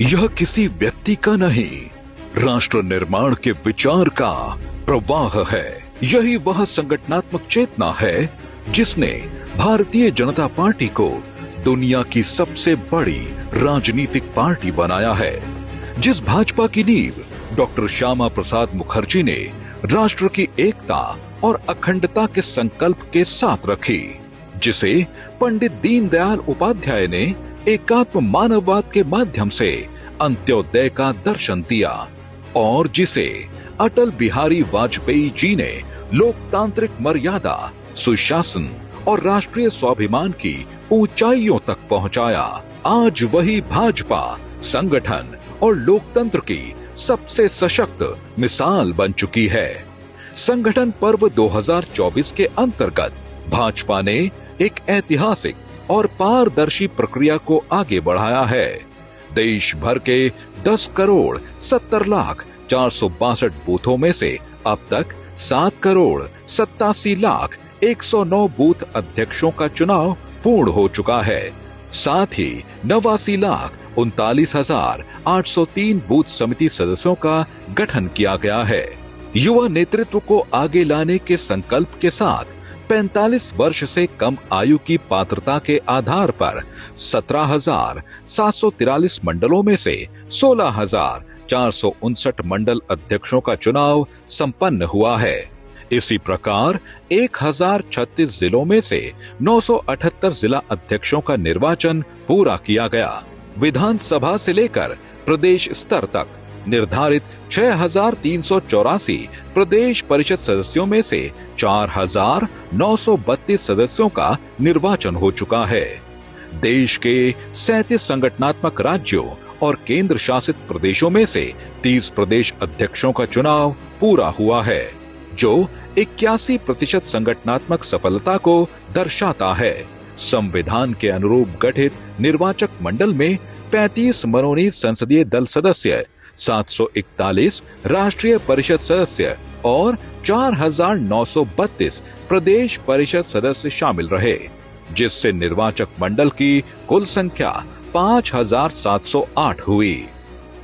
यह किसी व्यक्ति का नहीं, राष्ट्र निर्माण के विचार का प्रवाह है। यही वह संगठनात्मक चेतना है जिसने भारतीय जनता पार्टी को दुनिया की सबसे बड़ी राजनीतिक पार्टी बनाया है। जिस भाजपा की नींव डॉक्टर श्यामा प्रसाद मुखर्जी ने राष्ट्र की एकता और अखंडता के संकल्प के साथ रखी, जिसे पंडित दीनदयाल उपाध्याय ने एकात्म मानववाद के माध्यम से अंत्योदय का दर्शन दिया और जिसे अटल बिहारी वाजपेयी जी ने लोकतांत्रिक मर्यादा, सुशासन और राष्ट्रीय स्वाभिमान की ऊंचाइयों तक पहुंचाया, आज वही भाजपा संगठन और लोकतंत्र की सबसे सशक्त मिसाल बन चुकी है। संगठन पर्व 2024 के अंतर्गत भाजपा ने एक ऐतिहासिक और पारदर्शी प्रक्रिया को आगे बढ़ाया है। देश भर के 10,70,00,462 बूथों में से अब तक 7,87,01,109 बूथ अध्यक्षों का चुनाव पूर्ण हो चुका है। साथ ही 89,39,803 बूथ समिति सदस्यों का गठन किया गया है। युवा नेतृत्व को आगे लाने के संकल्प के साथ 45 वर्ष से कम आयु की पात्रता के आधार पर 17,743 मंडलों में से 16,459 मंडल अध्यक्षों का चुनाव संपन्न हुआ है। इसी प्रकार 1,036 जिलों में से 978 जिला अध्यक्षों का निर्वाचन पूरा किया गया। विधानसभा से लेकर प्रदेश स्तर तक निर्धारित 6,384 प्रदेश परिषद सदस्यों में से 4,932 सदस्यों का निर्वाचन हो चुका है। देश के 37 संगठनात्मक राज्यों और केंद्र शासित प्रदेशों में से 30 प्रदेश अध्यक्षों का चुनाव पूरा हुआ है, जो 81% संगठनात्मक सफलता को दर्शाता है। संविधान के अनुरूप गठित निर्वाचक मंडल में 35 मनोनीत संसदीय दल सदस्य, 741 राष्ट्रीय परिषद सदस्य और 4,932 प्रदेश परिषद सदस्य शामिल रहे, जिससे निर्वाचक मंडल की कुल संख्या 5,708 हुई।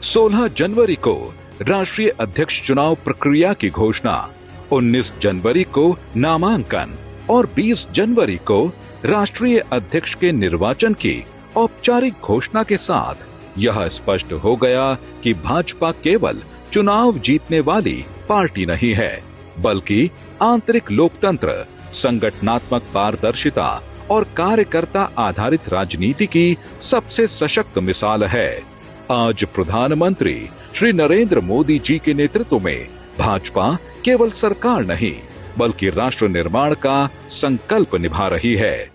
16 जनवरी को राष्ट्रीय अध्यक्ष चुनाव प्रक्रिया की घोषणा, 19 जनवरी को नामांकन और 20 जनवरी को राष्ट्रीय अध्यक्ष के निर्वाचन की औपचारिक घोषणा के साथ यह स्पष्ट हो गया कि भाजपा केवल चुनाव जीतने वाली पार्टी नहीं है, बल्कि आंतरिक लोकतंत्र, संगठनात्मक पारदर्शिता और कार्यकर्ता आधारित राजनीति की सबसे सशक्त मिसाल है। आज प्रधानमंत्री श्री नरेंद्र मोदी जी के नेतृत्व में भाजपा केवल सरकार नहीं, बल्कि राष्ट्र निर्माण का संकल्प निभा रही है।